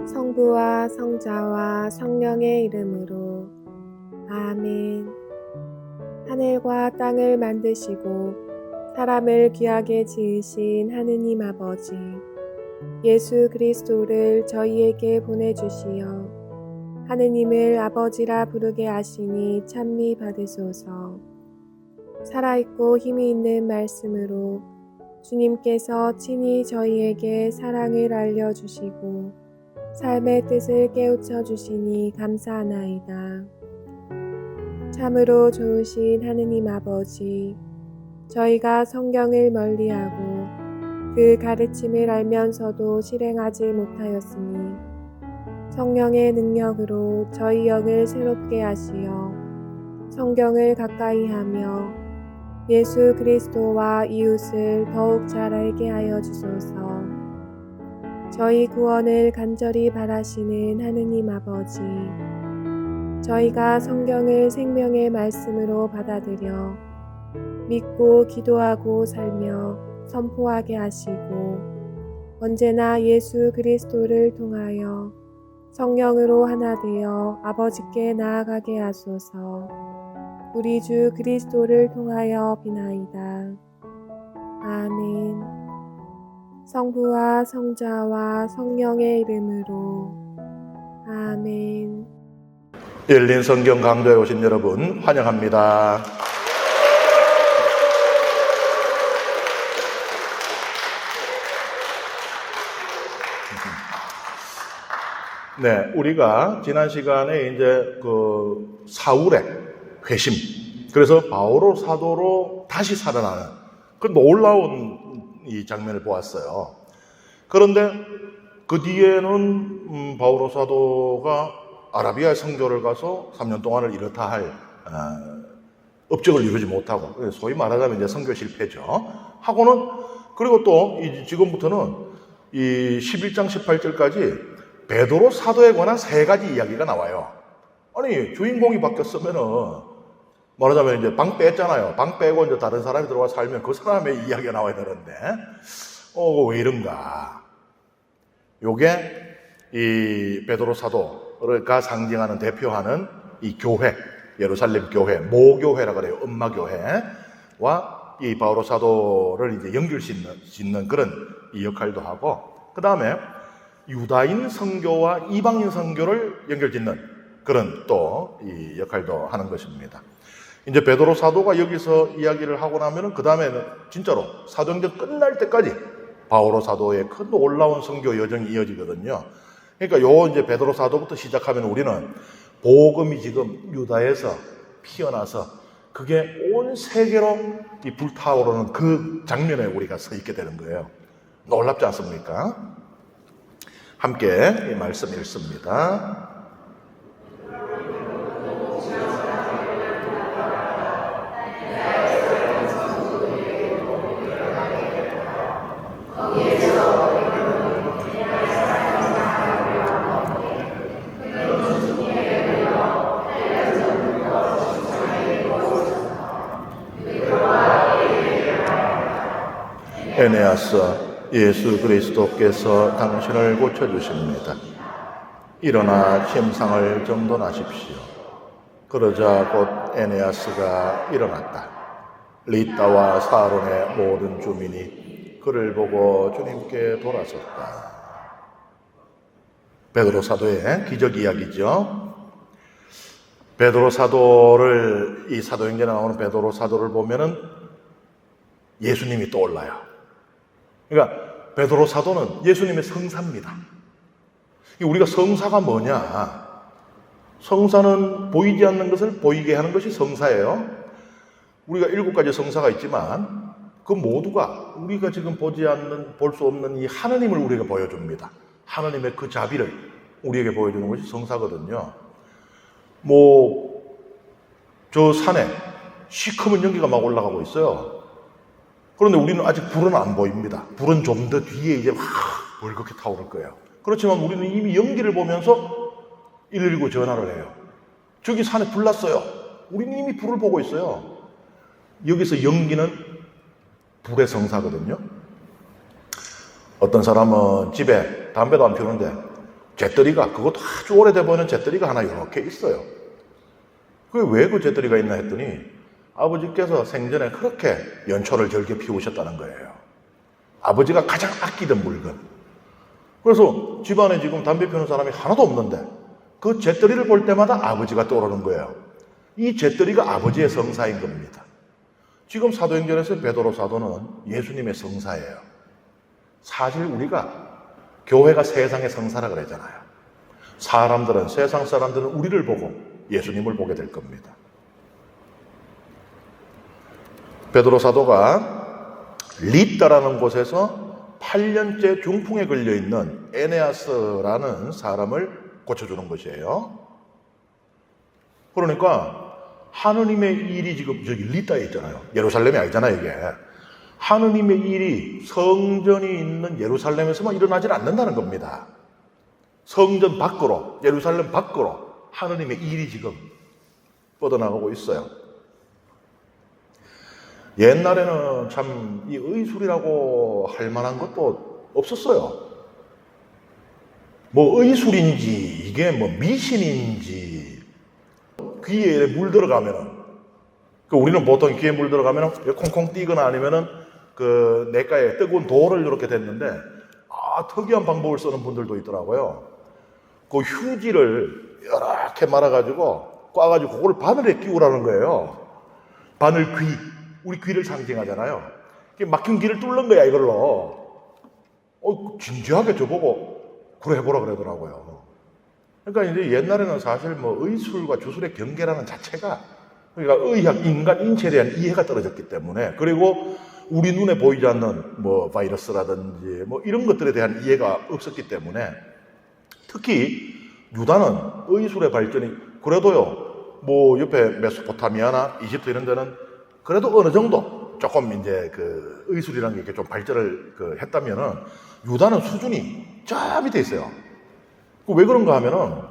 성부와 성자와 성령의 이름으로 아멘. 하늘과 땅을 만드시고 사람을 귀하게 지으신 하느님 아버지, 예수 그리스도를 저희에게 보내주시어 하느님을 아버지라 부르게 하시니 찬미 받으소서. 살아있고 힘이 있는 말씀으로 주님께서 친히 저희에게 사랑을 알려주시고 삶의 뜻을 깨우쳐 주시니 감사하나이다. 참으로 좋으신 하느님 아버지, 저희가 성경을 멀리하고 그 가르침을 알면서도 실행하지 못하였으니 성령의 능력으로 저희 영을 새롭게 하시어 성경을 가까이 하며 예수 그리스도와 이웃을 더욱 잘 알게 하여 주소서. 저희 구원을 간절히 바라시는 하느님 아버지, 저희가 성경을 생명의 말씀으로 받아들여 믿고 기도하고 살며 선포하게 하시고 언제나 예수 그리스도를 통하여 성령으로 하나 되어 아버지께 나아가게 하소서. 우리 주 그리스도를 통하여 비나이다. 아멘. 성부와 성자와 성령의 이름으로 아멘. 열린 성경 강좌에 오신 여러분 환영합니다. 네, 우리가 지난 시간에 이제 그 사울의 회심, 그래서 바오로 사도로 다시 살아나는 그 놀라운 이 장면을 보았어요. 그런데 그 뒤에는 바오로 사도가 아라비아 선교를 가서 3년 동안을 이렇다 할 업적을 이루지 못하고, 소위 말하자면 이제 선교 실패죠. 하고는, 그리고 또 지금부터는 이 11장 18절까지 베드로 사도에 관한 3가지 이야기가 나와요. 아니, 주인공이 바뀌었으면은 말하자면 이제 방 뺐잖아요. 방 빼고 이제 다른 사람이 들어와 살면 그 사람의 이야기가 나와야 되는데, 왜 이런가? 요게 이 베드로 사도가 상징하는, 대표하는 이 교회, 예루살렘 교회, 모교회라 그래요. 엄마교회와 이 바오로 사도를 이제 연결 짓는 그런 이 역할도 하고, 그 다음에 유다인 선교와 이방인 선교를 연결짓는 그런 또 이 역할도 하는 것입니다. 이제 베드로 사도가 여기서 이야기를 하고 나면은 그 다음에는 진짜로 사도행전 끝날 때까지 바오로 사도의 큰 놀라운 선교 여정이 이어지거든요. 그러니까 요 이제 베드로 사도부터 시작하면 우리는 복음이 지금 유다에서 피어나서 그게 온 세계로 이 불타오르는 그 장면에 우리가 서 있게 되는 거예요. 놀랍지 않습니까? 함께 이 말씀 읽습니다. 에네아스, 예수 그리스도께서 당신을 고쳐주십니다. 일어나 침상을 정돈하십시오. 그러자 곧 에네아스가 일어났다. 리따와 사론의 모든 주민이 그를 보고 주님께 돌아섰다. 베드로 사도의 기적 이야기죠. 베드로 사도를, 이 사도행전에 나오는 베드로 사도를 보면은 예수님이 떠올라요. 그러니까 베드로 사도는 예수님의 성사입니다. 우리가 성사가 뭐냐? 성사는 보이지 않는 것을 보이게 하는 것이 성사예요. 우리가 7가지 성사가 있지만 그 모두가 우리가 지금 보지 않는, 볼 수 없는 이 하나님을 우리에게 보여줍니다. 하나님의 그 자비를 우리에게 보여주는 것이 성사거든요. 저 산에 시커먼 연기가 막 올라가고 있어요. 그런데 우리는 아직 불은 안 보입니다. 불은 좀 더 뒤에 이제 막 벌겋게 타오를 거예요. 그렇지만 우리는 이미 연기를 보면서 119 전화를 해요. 저기 산에 불 났어요. 우리는 이미 불을 보고 있어요. 여기서 연기는 불의 성사거든요. 어떤 사람은 집에 담배도 안 피우는데 잿더리가, 그것도 아주 오래돼 보이는 잿더리가 하나 이렇게 있어요. 왜 그 잿더리가 있나 했더니 아버지께서 생전에 그렇게 연초를 절개 피우셨다는 거예요. 아버지가 가장 아끼던 물건. 그래서 집안에 지금 담배 피우는 사람이 하나도 없는데 그 잿더리를 볼 때마다 아버지가 떠오르는 거예요. 이 잿더리가 아버지의 성사인 겁니다. 지금 사도행전에서 베드로 사도는 예수님의 성사예요. 사실 우리가 교회가 세상의 성사라 그랬잖아요. 사람들은, 세상 사람들은 우리를 보고 예수님을 보게 될 겁니다. 베드로 사도가 리따라는 곳에서 8년째 중풍에 걸려있는 에네아스라는 사람을 고쳐주는 것이에요. 그러니까 하느님의 일이 지금 저기 리따에 있잖아요. 예루살렘이 아니잖아요, 이게. 하느님의 일이 성전이 있는 예루살렘에서만 일어나질 않는다는 겁니다. 성전 밖으로, 예루살렘 밖으로 하느님의 일이 지금 뻗어나가고 있어요. 옛날에는 참 이 의술이라고 할 만한 것도 없었어요. 뭐 의술인지 이게 뭐 미신인지 귀에 물 들어가면은 우리는 보통 귀에 물 들어가면은 콩콩 뛰거나 아니면은 그 냇가에 뜨거운 돌을 이렇게 댔는데 특이한 방법을 쓰는 분들도 있더라고요. 그 휴지를 이렇게 말아가지고 꽈가지고 그걸 바늘에 끼우라는 거예요. 바늘 귀, 우리 귀를 상징하잖아요. 막힌 귀를 뚫는 거야 이걸로. 진지하게 저보고 그래 해보라 그러더라고요. 그러니까 이제 옛날에는 사실 뭐 의술과 주술의 경계라는 자체가 그러니까 의학, 인간 인체에 대한 이해가 떨어졌기 때문에 그리고 우리 눈에 보이지 않는 뭐 바이러스라든지 뭐 이런 것들에 대한 이해가 없었기 때문에 특히 유다는 의술의 발전이 그래도요 뭐 옆에 메소포타미아나 이집트 이런 데는 그래도 어느 정도 조금 이제 그 의술이라는 게 이렇게 좀 발전을 했다면은 유다는 수준이 저 밑에 있어요. 왜 그런가 하면은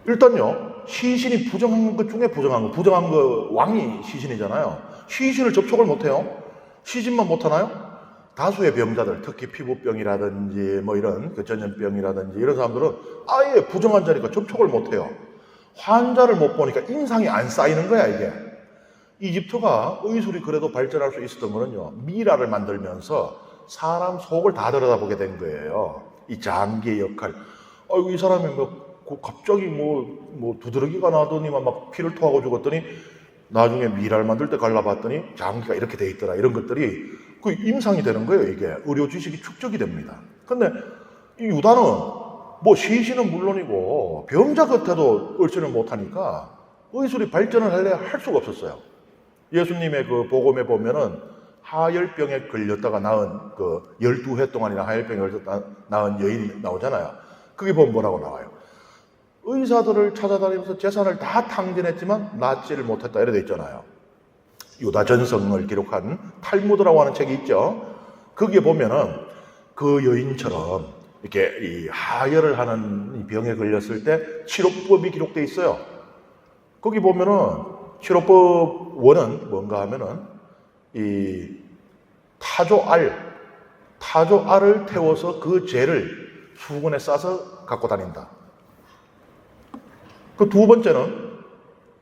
일단요 시신이 부정한 것 중에 부정한 거 왕이 시신이잖아요. 시신을 접촉을 못해요. 시신만 못하나요? 다수의 병자들, 특히 피부병이라든지 뭐 이런 전염병이라든지 이런 사람들은 아예 부정한 자리가 접촉을 못해요. 환자를 못 보니까 임상이 안 쌓이는 거야 이게. 이집트가 의술이 그래도 발전할 수 있었던 거는요 미라를 만들면서 사람 속을 다 들여다보게 된 거예요. 이 장기의 역할. 이 사람이 갑자기 뭐 두드러기가 나더니만 막 피를 토하고 죽었더니 나중에 미라를 만들 때 갈라봤더니 장기가 이렇게 돼 있더라. 이런 것들이 그 임상이 되는 거예요. 이게 의료 지식이 축적이 됩니다. 근데 이 유다는 뭐 시신은 물론이고 병자 겉에도 얼씬을 못하니까 의술이 발전을 할 수가 없었어요. 예수님의 그 복음에 보면은 하열병에 걸렸다가 나은 그 12회 동안이나 하열병에 걸렸다가 나은 여인이 나오잖아요. 그게 보면 뭐라고 나와요? 의사들을 찾아다니면서 재산을 다 탕진했지만 낫지를 못했다 이래 돼 있잖아요. 유다 전성을 기록한 탈무드라고 하는 책이 있죠. 거기에 보면은 그 여인처럼 이렇게 이 하열을 하는 이 병에 걸렸을 때 치료법이 기록돼 있어요. 거기 보면은 치료법 1은 뭔가 하면은 이 타조알을 태워서 그 재를 수건에 싸서 갖고 다닌다. 그 두 번째는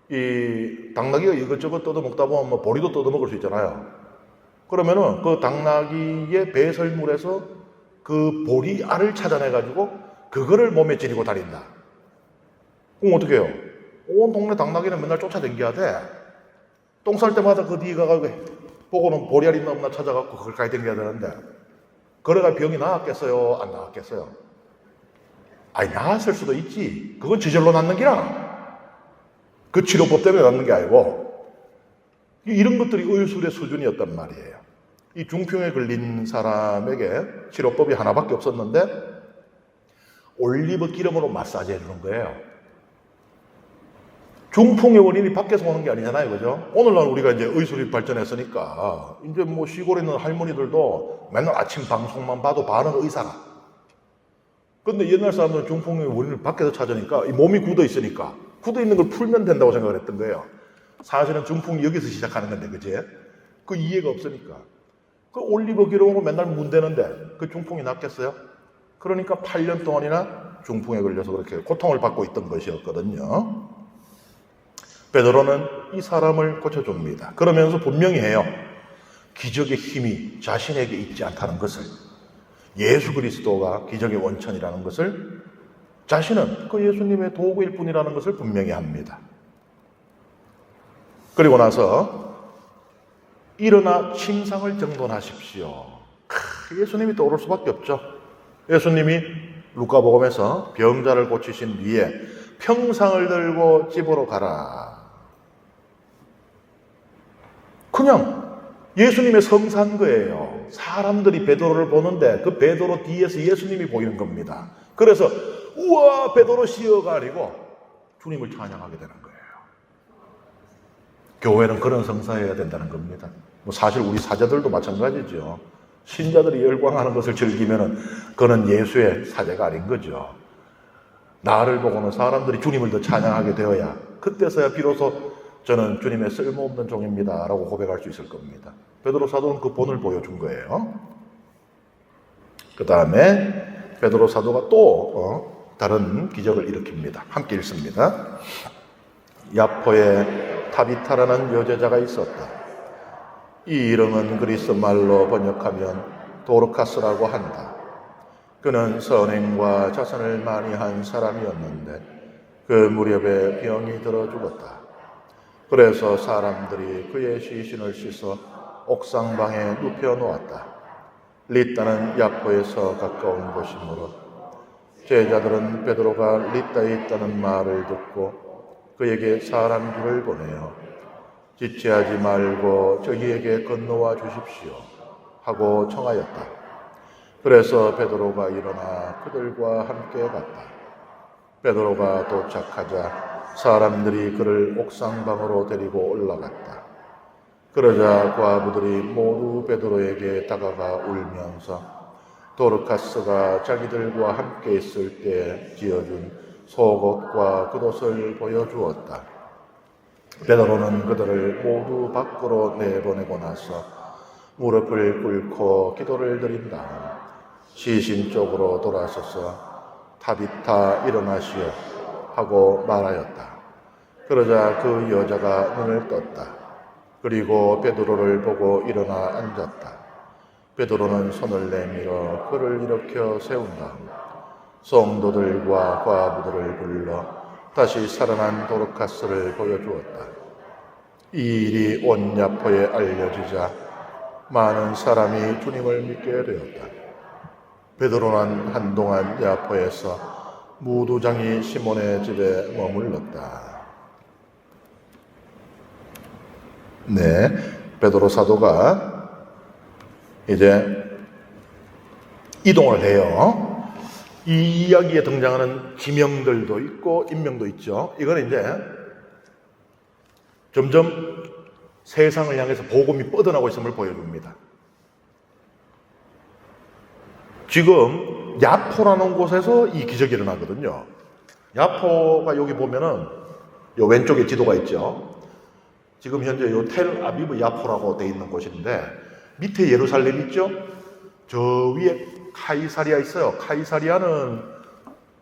이 당나귀가 이것저것 뜯어먹다 보면 뭐 보리도 뜯어먹을 수 있잖아요. 그러면은 그 당나귀의 배설물에서 그 보리 알을 찾아내가지고 그거를 몸에 지니고 다닌다. 그럼 어떻게 해요? 온 동네 당나귀는 맨날 쫓아다녀야 돼. 똥 쌀 때마다 그 뒤에 가가지고 보고는 보리알 있나 없나 찾아갖고 그걸 가야 댕겨야 되는데 그래가 병이 나았겠어요? 안 나았겠어요? 아니 나았을 수도 있지. 그건 저절로 낫는 기라. 그 치료법 때문에 낫는 게 아니고 이런 것들이 의술의 수준이었단 말이에요. 이 중풍에 걸린 사람에게 치료법이 하나밖에 없었는데 올리브 기름으로 마사지 해주는 거예요. 중풍의 원인이 밖에서 오는 게 아니잖아요, 그죠? 오늘날 우리가 이제 의술이 발전했으니까 이제 뭐 시골에 있는 할머니들도 맨날 아침 방송만 봐도 반은 의사가. 근데 옛날 사람들은 중풍의 원인을 밖에서 찾으니까 이 몸이 굳어 있으니까 굳어 있는 걸 풀면 된다고 생각을 했던 거예요. 사실은 중풍이 여기서 시작하는 건데, 그지? 그 이해가 없으니까. 그 올리브 기름으로 맨날 문대는데 그 중풍이 낫겠어요? 그러니까 8년 동안이나 중풍에 걸려서 그렇게 고통을 받고 있던 것이었거든요. 베드로는 이 사람을 고쳐줍니다. 그러면서 분명히 해요. 기적의 힘이 자신에게 있지 않다는 것을, 예수 그리스도가 기적의 원천이라는 것을, 자신은 그 예수님의 도구일 뿐이라는 것을 분명히 합니다. 그리고 나서 일어나 침상을 정돈하십시오. 예수님이 떠오를 수밖에 없죠. 예수님이 루카복음에서 병자를 고치신 뒤에 평상을 들고 집으로 가라. 그냥 예수님의 성사인 거예요. 사람들이 베드로를 보는데 그 베드로 뒤에서 예수님이 보이는 겁니다. 그래서 우와 베드로 시어가 아니고 주님을 찬양하게 되는 거예요. 교회는 그런 성사해야 된다는 겁니다. 사실 우리 사제들도 마찬가지죠. 신자들이 열광하는 것을 즐기면은 그는 예수의 사제가 아닌 거죠. 나를 보고는 사람들이 주님을 더 찬양하게 되어야 그때서야 비로소 저는 주님의 쓸모없는 종입니다 라고 고백할 수 있을 겁니다. 베드로 사도는 그 본을 보여준 거예요. 그 다음에 베드로 사도가 또 다른 기적을 일으킵니다. 함께 읽습니다. 야포에 타비타라는 여제자가 있었다. 이 이름은 그리스 말로 번역하면 도르카스라고 한다. 그는 선행과 자선을 많이 한 사람이었는데 그 무렵에 병이 들어 죽었다. 그래서 사람들이 그의 시신을 씻어 옥상방에 눕혀 놓았다. 리따는 야포에서 가까운 곳이므로 제자들은 베드로가 리따에 있다는 말을 듣고 그에게 사람 둘을 보내어 지체하지 말고 저희에게 건너와 주십시오 하고 청하였다. 그래서 베드로가 일어나 그들과 함께 갔다. 베드로가 도착하자 사람들이 그를 옥상방으로 데리고 올라갔다. 그러자 과부들이 모두 베드로에게 다가가 울면서 도르카스가 자기들과 함께 있을 때 지어준 속옷과 겉옷을 보여주었다. 베드로는 그들을 모두 밖으로 내보내고 나서 무릎을 꿇고 기도를 드린 다음 시신 쪽으로 돌아서서 타비타 일어나시오 하고 말하였다. 그러자 그 여자가 눈을 떴다. 그리고 베드로를 보고 일어나 앉았다. 베드로는 손을 내밀어 그를 일으켜 세운 다음 성도들과 과부들을 불러 다시 살아난 도르카스를 보여주었다. 이 일이 온 야포에 알려지자 많은 사람이 주님을 믿게 되었다. 베드로는 한동안 야포에서 무두장이 시몬의 집에 머물렀다. 네, 베드로 사도가 이제 이동을 해요. 이 이야기에 등장하는 지명들도 있고 인명도 있죠. 이건 이제 점점 세상을 향해서 복음이 뻗어나고 있음을 보여줍니다. 지금 야포라는 곳에서 이 기적이 일어나거든요. 야포가 여기 보면은 요 왼쪽에 지도가 있죠. 지금 현재 요 텔 아비브 야포라고 돼 있는 곳인데 밑에 예루살렘 있죠. 저 위에 카이사리아 있어요. 카이사리아는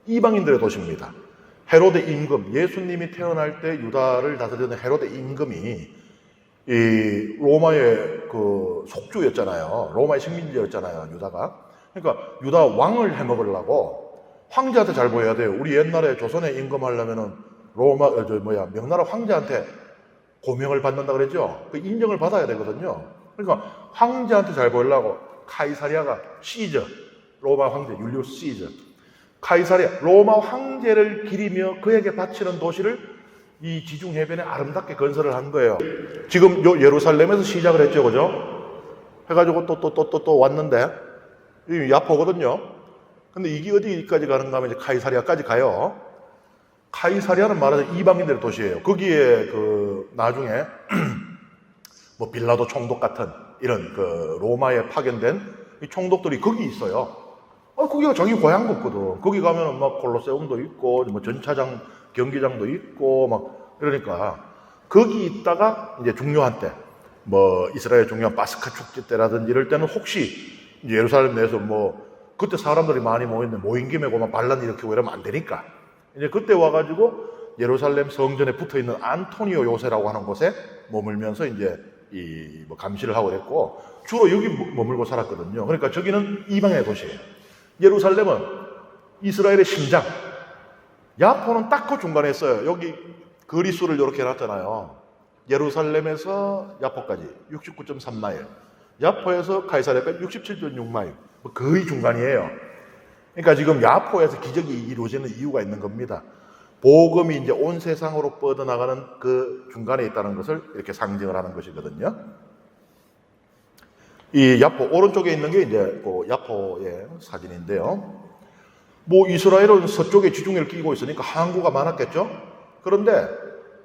이방인들의 도시입니다. 헤로데 임금, 예수님이 태어날 때 유다를 다스리던 헤로데 임금이 이 로마의 그 속주였잖아요. 로마의 식민지였잖아요. 유다가. 그러니까 유다 왕을 해먹으려고 황제한테 잘 보여야 돼요. 우리 옛날에 조선에 임금하려면은 명나라 황제한테 고명을 받는다 그랬죠. 그 인정을 받아야 되거든요. 그러니까 황제한테 잘 보이려고 카이사리아가 시저, 로마 황제 율리우스 시저, 카이사리아 로마 황제를 기리며 그에게 바치는 도시를 이 지중 해변에 아름답게 건설을 한 거예요. 지금 요 예루살렘에서 시작을 했죠, 그죠? 해가지고 또 왔는데 이 야포거든요. 근데 이게 어디까지 가는가 하면 이제 카이사리아까지 가요. 카이사리아는 말하자면 이방인들의 도시예요. 거기에 그 나중에 뭐 빌라도 총독 같은 이런 그 로마에 파견된 이 총독들이 거기 있어요. 거기가 자기 고향 같거든. 거기 가면은 막 콜로세움도 있고 뭐 전차장 경기장도 있고 막 이러니까 거기 있다가 이제 중요한 때 뭐 이스라엘 중요한 파스카 축제 때라든지 이럴 때는 혹시 예루살렘 내에서 뭐 그때 사람들이 많이 모였는데 모인 김에 그만 반란 일으키고 이러면 안 되니까 이제 그때 와가지고 예루살렘 성전에 붙어있는 안토니오 요새라고 하는 곳에 머물면서 이제 뭐 감시를 하고 그랬고 주로 여기 머물고 살았거든요. 그러니까 저기는 이방인의 도시예요. 예루살렘은 이스라엘의 심장, 야포는 딱 그 중간에 있어요. 여기 거리수를 이렇게 해놨잖아요. 예루살렘에서 야포까지 69.3마일, 야포에서 가이사랴까지 67.6마일, 거의 중간이에요. 그러니까 지금 야포에서 기적이 이루어지는 이유가 있는 겁니다. 복음이 이제 온 세상으로 뻗어나가는 그 중간에 있다는 것을 이렇게 상징을 하는 것이거든요. 이 야포, 오른쪽에 있는 게 이제 그 야포의 사진인데요. 뭐 이스라엘은 서쪽에 지중해를 끼고 있으니까 항구가 많았겠죠? 그런데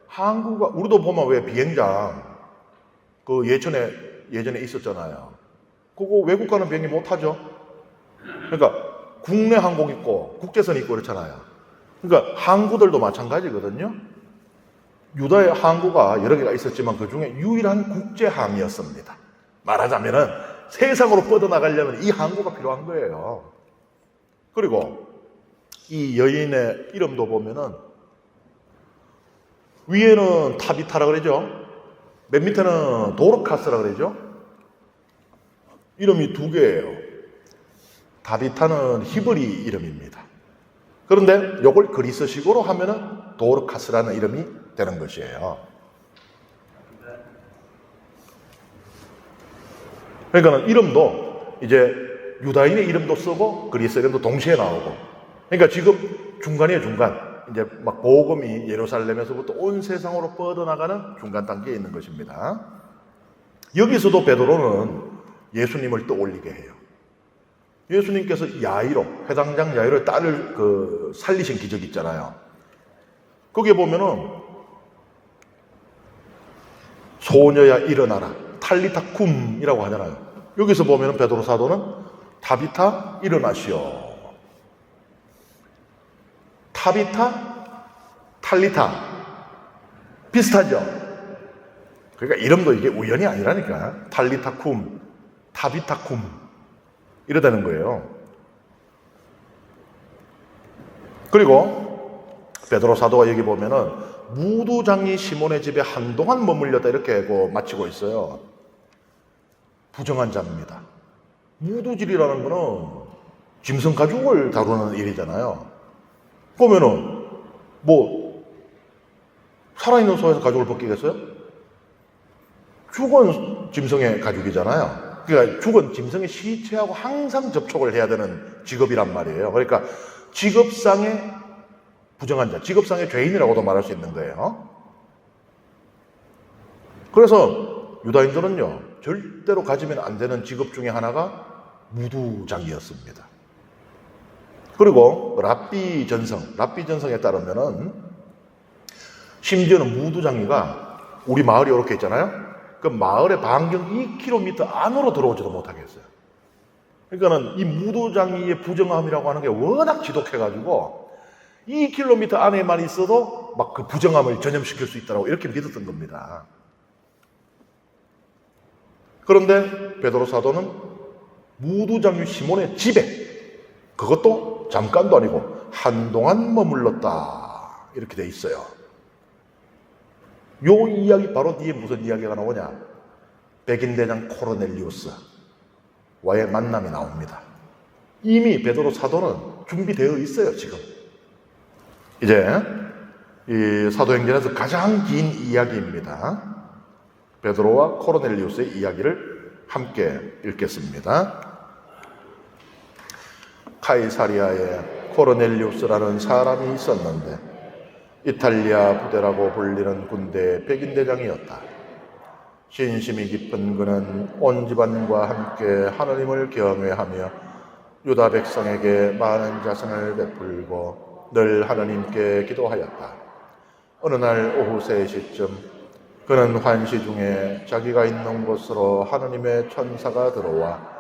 항구가, 우리도 보면 왜 비행장, 그 예전에 있었잖아요. 그거 외국 가는 비행기 못 타죠? 그러니까 국내 항공 있고 국제선 있고 그렇잖아요. 그러니까 항구들도 마찬가지거든요. 유다의 항구가 여러 개가 있었지만 그 중에 유일한 국제항이었습니다. 말하자면은 세상으로 뻗어나가려면 이 항구가 필요한 거예요. 그리고 이 여인의 이름도 보면은 위에는 타비타라 그러죠. 맨 밑에는 도르카스라 그러죠. 이름이 두 개예요. 타비타는 히브리 이름입니다. 그런데 이걸 그리스식으로 하면은 도르카스라는 이름이 되는 것이에요. 그러니까 이름도 이제 유다인의 이름도 쓰고 그리스 이름도 동시에 나오고. 그러니까 지금 중간이에요, 중간. 이제 막 복음이 예루살렘에서부터 온 세상으로 뻗어나가는 중간 단계에 있는 것입니다. 여기서도 베드로는 예수님을 떠올리게 해요. 예수님께서 야이로, 회당장 야이로의 딸을 살리신 기적이 있잖아요. 거기에 보면은 소녀야 일어나라, 탈리타 쿰이라고 하잖아요. 여기서 보면은 베드로 사도는 타비타 일어나시오. 타비타, 탈리타 비슷하죠? 그러니까 이름도 이게 우연이 아니라니까. 탈리타 쿰, 타비타 쿰 이러다는 거예요. 그리고 베드로 사도가 여기 보면은 무두장이 시몬의 집에 한동안 머물렸다 이렇게 마치고 있어요. 부정한 자입니다. 무두질이라는 거는 짐승 가죽을 다루는 일이잖아요. 그러면은 뭐 살아있는 소에서 가죽을 벗기겠어요? 죽은 짐승의 가죽이잖아요. 그러니까 죽은 짐승의 시체하고 항상 접촉을 해야 되는 직업이란 말이에요. 그러니까 직업상의 부정한 자, 직업상의 죄인이라고도 말할 수 있는 거예요. 그래서 유다인들은요, 절대로 가지면 안 되는 직업 중에 하나가 무두장이었습니다. 그리고 랍비 전성에 따르면은 심지어는 무두장이가 우리 마을이 이렇게 있잖아요. 그 마을의 반경 2km 안으로 들어오지도 못하게 했어요. 그러니까는 이 무두장이의 부정함이라고 하는 게 워낙 지독해가지고 2km 안에만 있어도 막 그 부정함을 전염시킬 수 있다고 이렇게 믿었던 겁니다. 그런데 베드로 사도는 무두장이 시몬의 집에, 그것도 잠깐도 아니고 한동안 머물렀다 이렇게 돼 있어요. 요 이야기 바로 뒤에 무슨 이야기가 나오냐? 백인대장 코르넬리우스와의 만남이 나옵니다. 이미 베드로 사도는 준비되어 있어요. 지금 이제 이 사도행전에서 가장 긴 이야기입니다. 베드로와 코르넬리우스의 이야기를 함께 읽겠습니다. 카이사리아에 코르넬리우스라는 사람이 있었는데 이탈리아 부대라고 불리는 군대의 백인대장이었다. 신심이 깊은 그는 온 집안과 함께 하느님을 경외하며 유다 백성에게 많은 자선을 베풀고 늘 하느님께 기도하였다. 어느 날 오후 3시쯤 그는 환시 중에 자기가 있는 곳으로 하느님의 천사가 들어와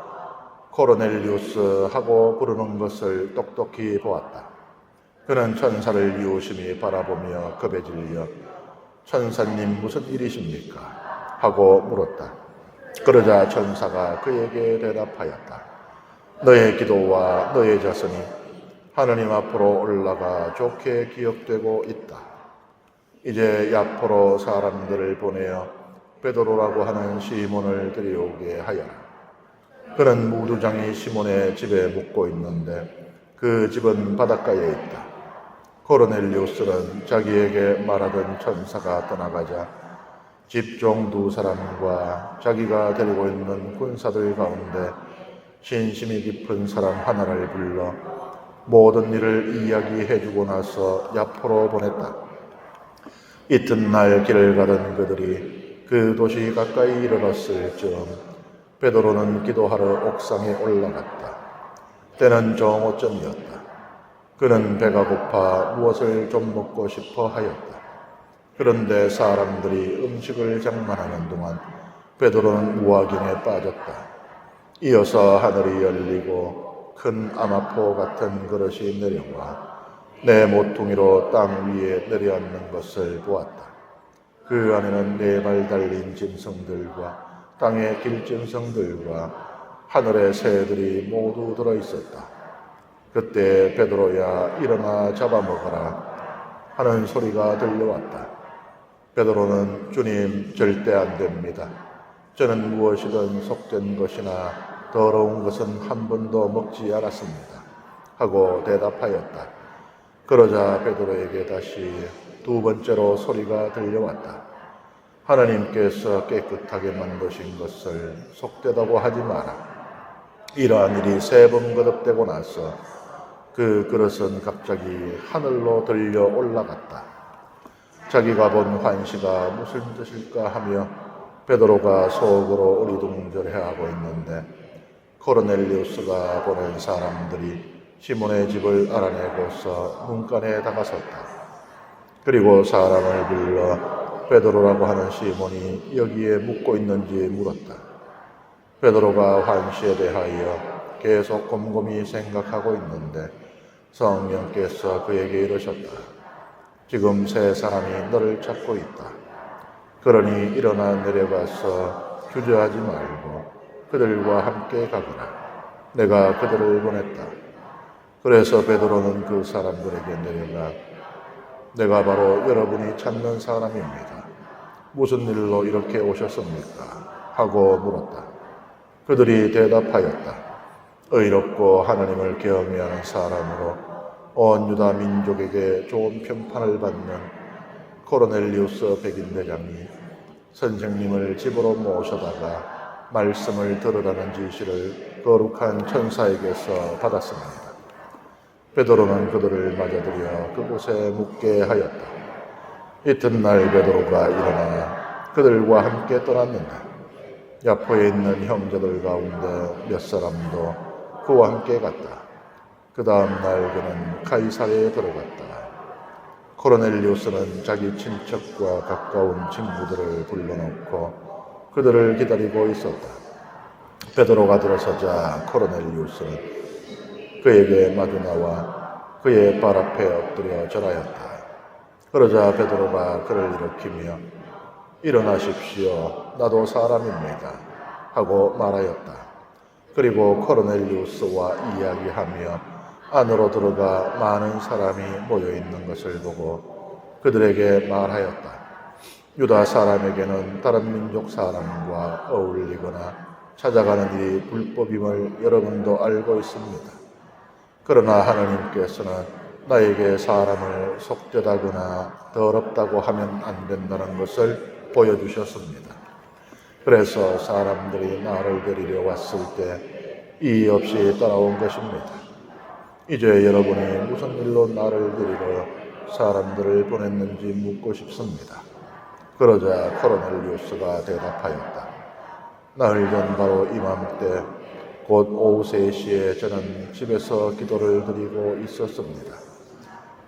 코르넬리우스 하고 부르는 것을 똑똑히 보았다. 그는 천사를 유심히 바라보며 겁에 질려 천사님 무슨 일이십니까? 하고 물었다. 그러자 천사가 그에게 대답하였다. 너의 기도와 너의 자선이 하느님 앞으로 올라가 좋게 기억되고 있다. 이제 야포로 사람들을 보내어 베드로라고 하는 시몬을 데려오게 하여라. 그는 무두장이 시몬의 집에 묵고 있는데 그 집은 바닷가에 있다. 고르넬리우스는 자기에게 말하던 천사가 떠나가자 집종 2사람과 자기가 데리고 있는 군사들 가운데 신심이 깊은 사람 하나를 불러 모든 일을 이야기해주고 나서 야포로 보냈다. 이튿날 길을 가던 그들이 그 도시 가까이 이르렀을 즈음 베드로는 기도하러 옥상에 올라갔다. 때는 정오쯤이었다. 그는 배가 고파 무엇을 좀 먹고 싶어 하였다. 그런데 사람들이 음식을 장만하는 동안 베드로는 무화경에 빠졌다. 이어서 하늘이 열리고 큰 아마포 같은 그릇이 내려와 내 모퉁이로 땅 위에 내려앉는 것을 보았다. 그 안에는 4발 달린 짐승들과 땅의 길짐승들과 하늘의 새들이 모두 들어있었다. 그때 베드로야 일어나 잡아먹어라 하는 소리가 들려왔다. 베드로는 주님 절대 안 됩니다. 저는 무엇이든 속된 것이나 더러운 것은 한 번도 먹지 않았습니다. 하고 대답하였다. 그러자 베드로에게 다시 2번째로 소리가 들려왔다. 하나님께서 깨끗하게 만드신 것을 속되다고 하지 마라. 이러한 일이 3번 거듭되고 나서 그 그릇은 갑자기 하늘로 들려 올라갔다. 자기가 본 환시가 무슨 뜻일까 하며 베드로가 속으로 어리둥절해하고 있는데 코르넬리우스가 보낸 사람들이 시몬의 집을 알아내고서 문간에 다가섰다. 그리고 사람을 불러 베드로라고 하는 시몬이 여기에 묵고 있는지 물었다. 베드로가 환시에 대하여 계속 곰곰이 생각하고 있는데 성령께서 그에게 이르셨다. 지금 3사람이 너를 찾고 있다. 그러니 일어나 내려가서 주저하지 말고 그들과 함께 가거라. 내가 그들을 보냈다. 그래서 베드로는 그 사람들에게 내려가 내가 바로 여러분이 찾는 사람입니다. 무슨 일로 이렇게 오셨습니까? 하고 물었다. 그들이 대답하였다. 의롭고 하나님을 경외하는 사람으로 온 유다 민족에게 좋은 평판을 받는 코르넬리우스 백인대장이 선생님을 집으로 모셔다가 말씀을 들으라는 지시를 거룩한 천사에게서 받았습니다. 베드로는 그들을 맞아들여 그곳에 묵게 하였다. 이튿날 베드로가 일어나 그들과 함께 떠났는데 야포에 있는 형제들 가운데 몇 사람도 그와 함께 갔다. 그 다음 날 그는 가이사랴에 들어갔다. 코르넬리우스는 자기 친척과 가까운 친구들을 불러놓고 그들을 기다리고 있었다. 베드로가 들어서자 코르넬리우스는 그에게 마주 나와 그의 발 앞에 엎드려 절하였다. 그러자 베드로가 그를 일으키며 일어나십시오. 나도 사람입니다. 하고 말하였다. 그리고 코르넬리우스와 이야기하며 안으로 들어가 많은 사람이 모여있는 것을 보고 그들에게 말하였다. 유다 사람에게는 다른 민족 사람과 어울리거나 찾아가는 일이 불법임을 여러분도 알고 있습니다. 그러나 하나님께서는 나에게 사람을 속되다거나 더럽다고 하면 안 된다는 것을 보여주셨습니다. 그래서 사람들이 나를 데리러 왔을 때 이의 없이 따라온 것입니다. 이제 여러분이 무슨 일로 나를 데리러 사람들을 보냈는지 묻고 싶습니다. 그러자 코르넬리우스가 대답하였다. 나흘 전 바로 이맘때 곧 오후 3시에 저는 집에서 기도를 드리고 있었습니다.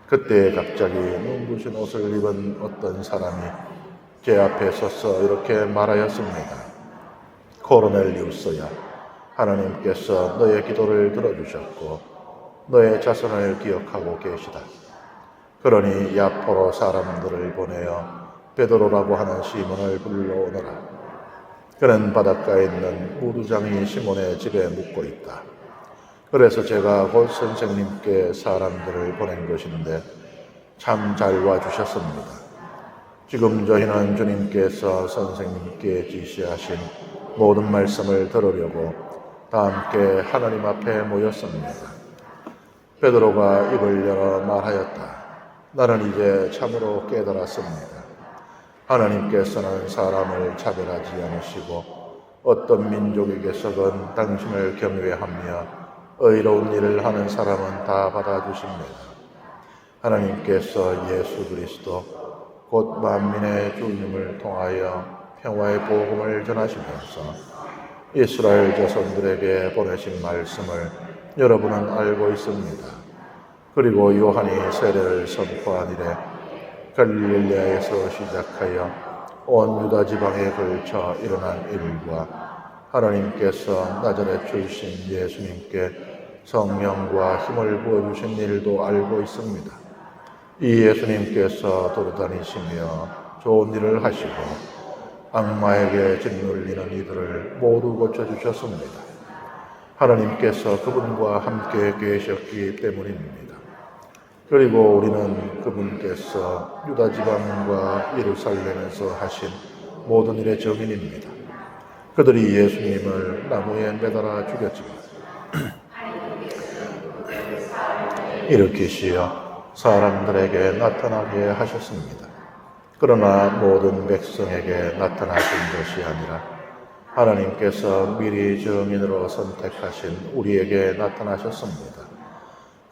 그때 갑자기 눈부신 옷을 입은 어떤 사람이 제 앞에 서서 이렇게 말하였습니다. 코르넬리우스야, 하나님께서 너의 기도를 들어주셨고 너의 자손을 기억하고 계시다. 그러니 야포로 사람들을 보내어 베드로라고 하는 시몬을 불러오너라. 그는 바닷가에 있는 무두장이 시몬의 집에 묵고 있다. 그래서 제가 곧 선생님께 사람들을 보낸 것인데 참 잘 와주셨습니다. 지금 저희는 주님께서 선생님께 지시하신 모든 말씀을 들으려고 다 함께 하나님 앞에 모였습니다. 베드로가 입을 열어 말하였다. 나는 이제 참으로 깨달았습니다. 하나님께서는 사람을 차별하지 않으시고 어떤 민족에게서든 당신을 경외하며 의로운 일을 하는 사람은 다 받아주십니다. 하나님께서 예수 그리스도 곧 만민의 주님을 통하여 평화의 복음을 전하시면서 이스라엘 자손들에게 보내신 말씀을 여러분은 알고 있습니다. 그리고 요한이 세례를 선포한 이래 갈릴레아에서 시작하여 온 유다 지방에 걸쳐 일어난 일과 하나님께서 나자렛 출신 예수님께 성령과 힘을 부어주신 일도 알고 있습니다. 이 예수님께서 돌아다니시며 좋은 일을 하시고 악마에게 짓눌리는 이들을 모두 고쳐주셨습니다. 하나님께서 그분과 함께 계셨기 때문입니다. 그리고 우리는 그분께서 유다 지방과 예루살렘에서 하신 모든 일의 증인입니다. 그들이 예수님을 나무에 매달아 죽였지만 일으키시어 사람들에게 나타나게 하셨습니다. 그러나 모든 백성에게 나타나신 것이 아니라 하나님께서 미리 증인으로 선택하신 우리에게 나타나셨습니다.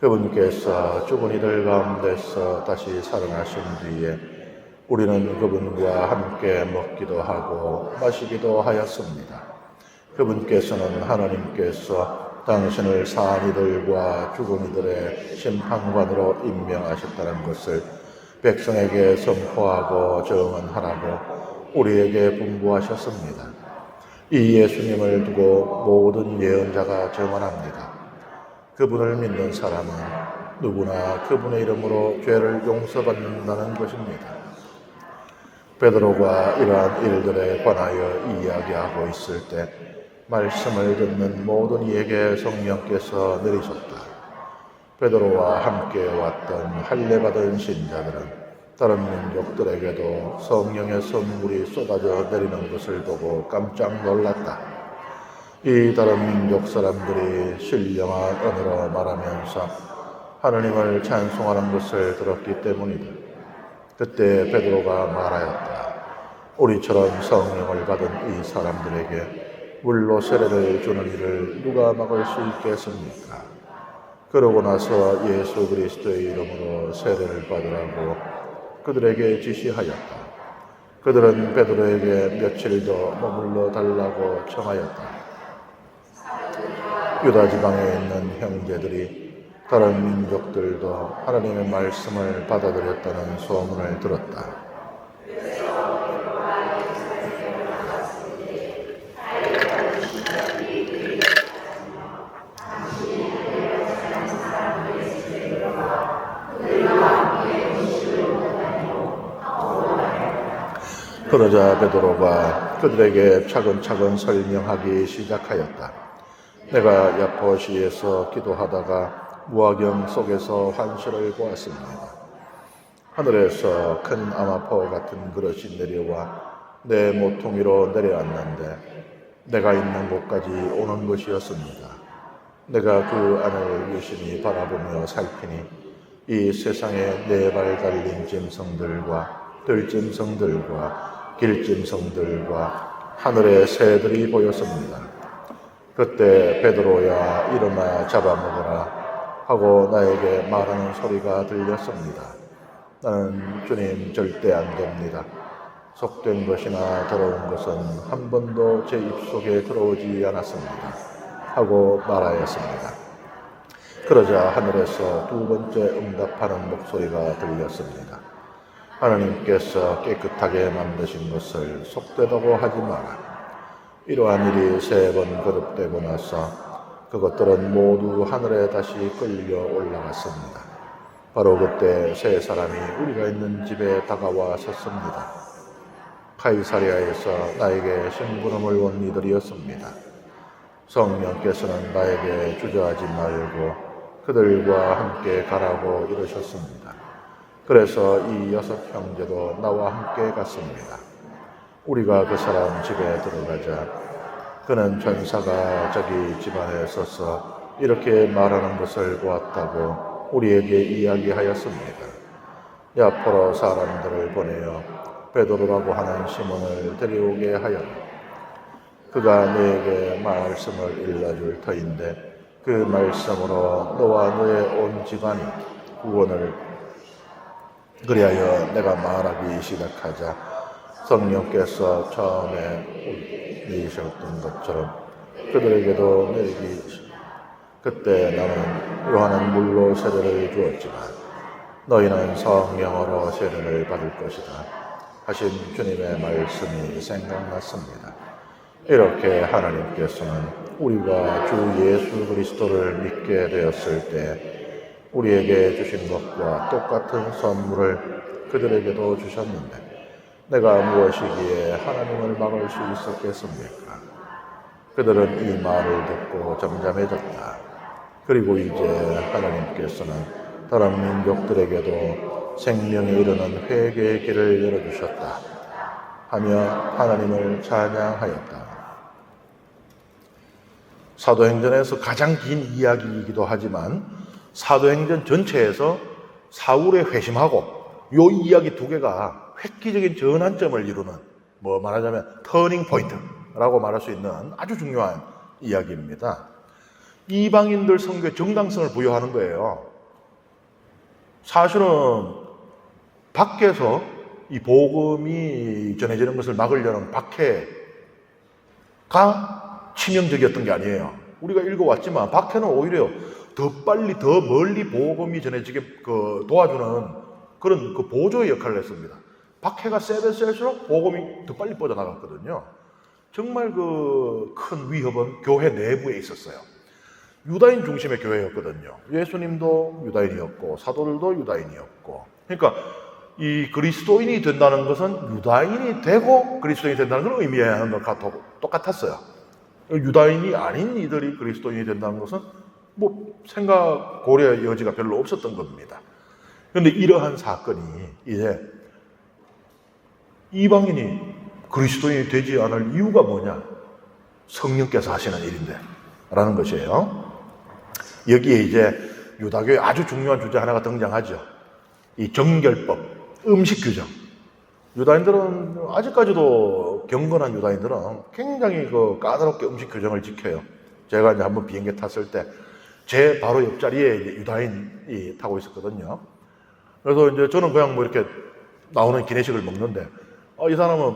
그분께서 죽은 이들 가운데서 다시 살아나신 뒤에 우리는 그분과 함께 먹기도 하고 마시기도 하였습니다. 그분께서는 하나님께서 당신을 산 이들과 죽은 이들의 심판관으로 임명하셨다는 것을 백성에게 선포하고 증언하라고 우리에게 분부하셨습니다. 이 예수님을 두고 모든 예언자가 증언합니다. 그분을 믿는 사람은 누구나 그분의 이름으로 죄를 용서받는다는 것입니다. 베드로가 이러한 일들에 관하여 이야기하고 있을 때 말씀을 듣는 모든 이에게 성령께서 내리셨다. 베드로와 함께 왔던 할례받은 신자들은 다른 민족들에게도 성령의 선물이 쏟아져 내리는 것을 보고 깜짝 놀랐다. 이 다른 민족 사람들이 신령한 언어로 말하면서 하나님을 찬송하는 것을 들었기 때문이다. 그때 베드로가 말하였다. 우리처럼 성령을 받은 이 사람들에게 물로 세례를 주는 일을 누가 막을 수 있겠습니까? 그러고 나서 예수 그리스도의 이름으로 세례를 받으라고 그들에게 지시하였다. 그들은 베드로에게 며칠 더 머물러 달라고 청하였다. 유다 지방에 있는 형제들이 다른 민족들도 하나님의 말씀을 받아들였다는 소문을 들었다. 그러자 베드로가 그들에게 차근차근 설명하기 시작하였다. 내가 야포시에서 기도하다가 무화경 속에서 환시를 보았습니다. 하늘에서 큰 아마포 같은 그릇이 내려와 내 모퉁 위로 내려왔는데 내가 있는 곳까지 오는 것이었습니다. 내가 그 안을 유심히 바라보며 살피니 이 세상에 네 발 달린 짐승들과 들짐승들과 길짐승들과 하늘의 새들이 보였습니다. 그때 베드로야 일어나 잡아먹어라 하고 나에게 말하는 소리가 들렸습니다. 나는 주님 절대 안 됩니다. 속된 것이나 더러운 것은 한 번도 제 입속에 들어오지 않았습니다. 하고 말하였습니다. 그러자 하늘에서 두 번째 응답하는 목소리가 들렸습니다. 하나님께서 깨끗하게 만드신 것을 속되다고 하지 마라. 이러한 일이 3번 거듭되고 나서 그것들은 모두 하늘에 다시 끌려 올라갔습니다. 바로 그때 3사람이 우리가 있는 집에 다가와 섰습니다. 카이사리아에서 나에게 심부름을 온 이들이었습니다. 성령께서는 나에게 주저하지 말고 그들과 함께 가라고 이러셨습니다. 그래서 이 6 형제도 나와 함께 갔습니다. 우리가 그 사람 집에 들어가자 그는 전사가 저기 집안에 서서 이렇게 말하는 것을 보았다고 우리에게 이야기하였습니다. 야포로 사람들을 보내어 베드로라고 하는 시몬을 데려오게 하였다. 그가 너에게 말씀을 일러줄 터인데 그 말씀으로 너와 너의 온 집안이 구원을 그리하여 내가 말하기 시작하자 성령께서 처음에 내리셨던 것처럼 그들에게도 내리기 그때 나는 요한은 물로 세례를 주었지만 너희는 성령으로 세례를 받을 것이다 하신 주님의 말씀이 생각났습니다. 이렇게 하나님께서는 우리가 주 예수 그리스도를 믿게 되었을 때 우리에게 주신 것과 똑같은 선물을 그들에게도 주셨는데 내가 무엇이기에 하나님을 막을 수 있었겠습니까? 그들은 이 말을 듣고 잠잠해졌다. 그리고 이제 하나님께서는 다른 민족들에게도 생명에 이르는 회개의 길을 열어주셨다 하며 하나님을 찬양하였다. 사도행전에서 가장 긴 이야기이기도 하지만 사도행전 전체에서 사울의 회심하고 요 이야기 두 개가 획기적인 전환점을 이루는 말하자면 터닝 포인트라고 말할 수 있는 아주 중요한 이야기입니다. 이방인들 선교에 정당성을 부여하는 거예요. 사실은 밖에서 이 복음이 전해지는 것을 막으려는 박해가 치명적이었던 게 아니에요. 우리가 읽어왔지만 박해는 오히려 더 빨리 더 멀리 복음이 전해지게 도와주는 그런 보조의 역할을 했습니다. 박해가 세면 셀수록 복음이 더 빨리 뻗어나갔거든요. 정말 큰 위협은 교회 내부에 있었어요. 유다인 중심의 교회였거든요. 예수님도 유다인이었고 사도들도 유다인이었고. 그러니까 이 그리스도인이 된다는 것은 유다인이 되고 그리스도인이 된다는 걸 의미하는 것과 똑같았어요. 유다인이 아닌 이들이 그리스도인이 된다는 것은 생각 고려의 여지가 별로 없었던 겁니다. 그런데 이러한 사건이 이제 이방인이 그리스도인이 되지 않을 이유가 뭐냐? 성령께서 하시는 일인데 라는 것이에요. 여기에 이제 유다교의 아주 중요한 주제 하나가 등장하죠. 이 정결법, 음식 규정. 유다인들은 아직까지도 경건한 유다인들은 굉장히 까다롭게 음식 규정을 지켜요. 제가 이제 한번 비행기 탔을 때 제 바로 옆자리에 이제 유다인이 타고 있었거든요. 그래서 이제 저는 그냥 이렇게 나오는 기내식을 먹는데 이 사람은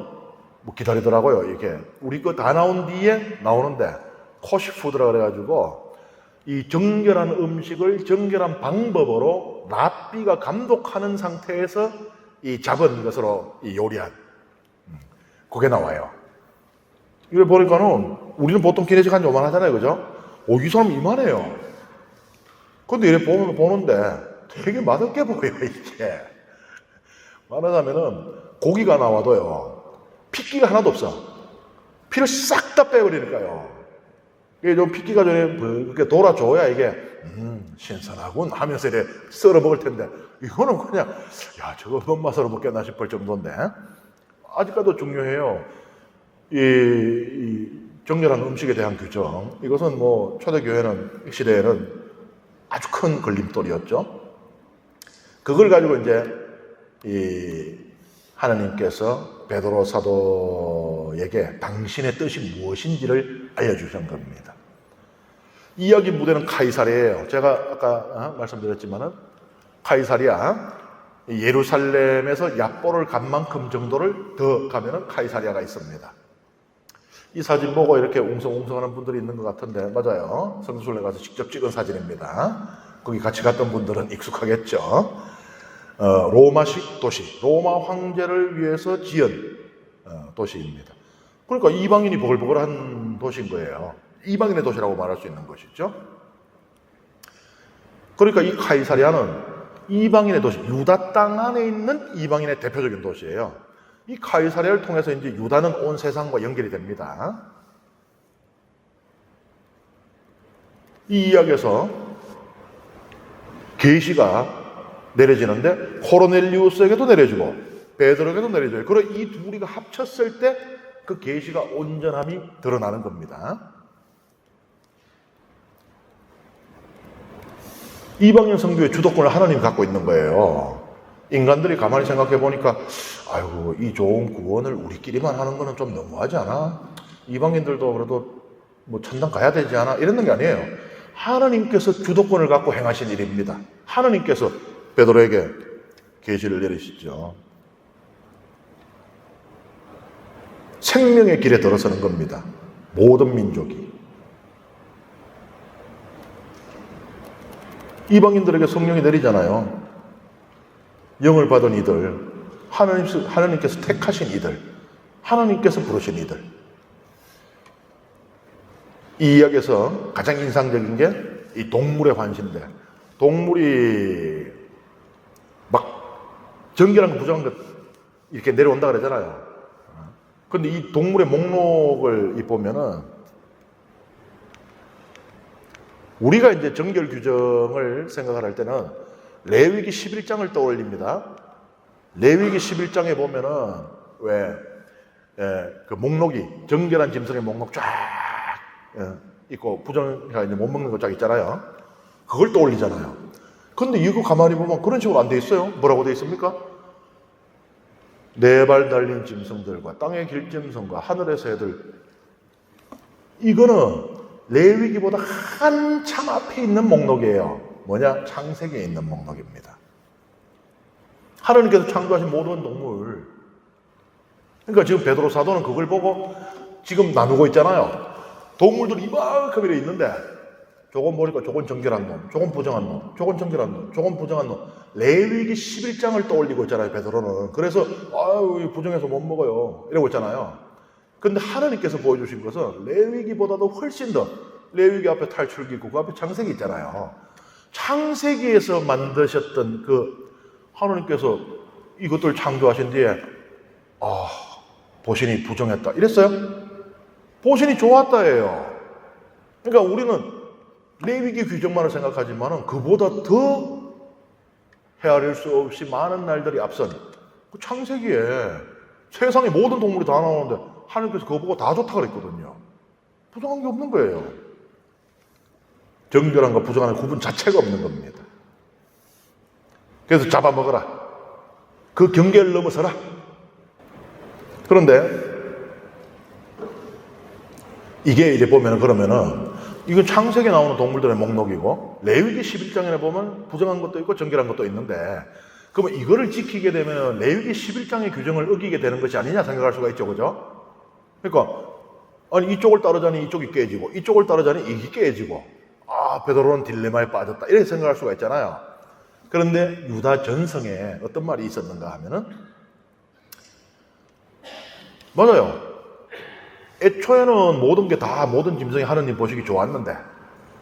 기다리더라고요. 이렇게 우리 거 다 나온 뒤에 나오는데 코시푸드라 그래가지고 이 정결한 음식을 정결한 방법으로 랍비가 감독하는 상태에서 이 잡은 것으로 이 요리한 그게 나와요. 이걸 보니까는 우리는 보통 기내식 한 요만하잖아요, 그죠? 이 사람 이만해요. 근데 이렇게 보는데 되게 맛없게 보여요, 이게. 말하자면은 고기가 나와도요, 핏기가 하나도 없어. 피를 싹 다 빼버리니까요. 이게 좀 핏기가 이렇게 돌아줘야 이게, 신선하군 하면서 이렇게 썰어 먹을 텐데, 이거는 그냥, 저거 뭔 맛으로 먹겠나 싶을 정도인데, 아직까지도 중요해요. 이 정결한 음식에 대한 규정. 이것은 초대교회는, 시대에는 아주 큰 걸림돌이었죠. 그걸 가지고 이제, 하나님께서 베드로 사도에게 당신의 뜻이 무엇인지를 알려주신 겁니다. 이야기 무대는 카이사랴예요. 제가 아까 말씀드렸지만은 카이사랴, 예루살렘에서 얍보를 간 만큼 정도를 더 가면은 카이사랴가 있습니다. 이 사진 보고 이렇게 웅성웅성하는 분들이 있는 것 같은데 맞아요. 성수순례 가서 직접 찍은 사진입니다. 거기 같이 갔던 분들은 익숙하겠죠. 로마식 도시, 로마 황제를 위해서 지은 도시입니다. 그러니까 이방인이 보글보글한 도시인 거예요. 이방인의 도시라고 말할 수 있는 것이죠. 그러니까 이 카이사랴는 이방인의 도시, 유다 땅 안에 있는 이방인의 대표적인 도시예요. 이 카이사랴를 통해서 이제 유다는 온 세상과 연결이 됩니다. 이 이야기에서 계시가 내려지는데 코르넬리우스에게도 내려지고 베드로에게도 내려져요. 그리고 이 둘이가 합쳤을 때 그 계시가 온전함이 드러나는 겁니다. 이방인 선교의 주도권을 하나님이 갖고 있는 거예요. 인간들이 가만히 생각해 보니까 아이고 이 좋은 구원을 우리끼리만 하는 거는 좀 너무하지 않아? 이방인들도 그래도 뭐 천당 가야 되지 않아? 이러는 게 아니에요. 하나님께서 주도권을 갖고 행하신 일입니다. 하나님께서 베드로에게 계시를 내리시죠. 생명의 길에 들어서는 겁니다. 모든 민족이. 이방인들에게 성령이 내리잖아요. 영을 받은 이들, 하나님께서 택하신 이들, 하나님께서 부르신 이들. 이 이야기에서 가장 인상적인 게 이 동물의 환시인데, 동물이 막 정결한 거 부정한 것 이렇게 내려온다 그러잖아요. 근데 이 동물의 목록을 보면은 우리가 이제 정결 규정을 생각할 때는 레위기 11장을 떠올립니다. 레위기 11장에 보면은 그 목록이 정결한 짐승의 목록 쫙 있고 부정가 이제 못 먹는 거 쫙 있잖아요. 그걸 떠올리잖아요. 근데 이거 가만히 보면 그런 식으로 안 돼 있어요. 뭐라고 돼 있습니까? 네 발 달린 짐승들과 땅의 길짐승과 하늘의 새들. 이거는 레위기보다 한참 앞에 있는 목록이에요. 뭐냐? 창세기에 있는 목록입니다. 하나님께서 창조하신 모든 동물. 그러니까 지금 베드로 사도는 그걸 보고 지금 나누고 있잖아요. 동물들이 이만큼 이래 있는데 조금 보니까 조건 정결한 놈, 조건 부정한 놈, 조건 정결한 놈, 조건 부정한 놈. 레위기 11장을 떠올리고 있잖아요, 베드로는. 그래서 아유 부정해서 못 먹어요 이러고 있잖아요. 근데 하나님께서 보여주신 것은 레위기보다도 훨씬 더 레위기 앞에 탈출기고 그 앞에 창세기 있잖아요. 창세기에서 만드셨던 그 하나님께서 이것들 창조하신 뒤에 보신이 부정했다 이랬어요? 보신이 좋았다예요. 그러니까 우리는 레위기 규정만을 생각하지만은 그보다 더 헤아릴 수 없이 많은 날들이 앞선 그 창세기에 세상의 모든 동물이 다 나오는데 하나님께서 그거 보고 다 좋다 그랬거든요. 부정한 게 없는 거예요. 정결한과 부정한 구분 자체가 없는 겁니다. 그래서 잡아먹어라. 그 경계를 넘어서라. 그런데 이게 이제 보면은 그러면은 이건 창세기에 나오는 동물들의 목록이고 레위기 11장에 보면 부정한 것도 있고 정결한 것도 있는데 그러면 이거를 지키게 되면 레위기 11장의 규정을 어기게 되는 것이 아니냐 생각할 수가 있죠. 그죠? 그러니까 아니 이쪽을 따르자니 이쪽이 깨지고 이쪽을 따르자니 이게 깨지고 베드로는 딜레마에 빠졌다 이렇게 생각할 수가 있잖아요. 그런데 유다 전성에 어떤 말이 있었는가 하면은 맞아요. 애초에는 모든 게 다 모든 짐승이 하느님 보시기 좋았는데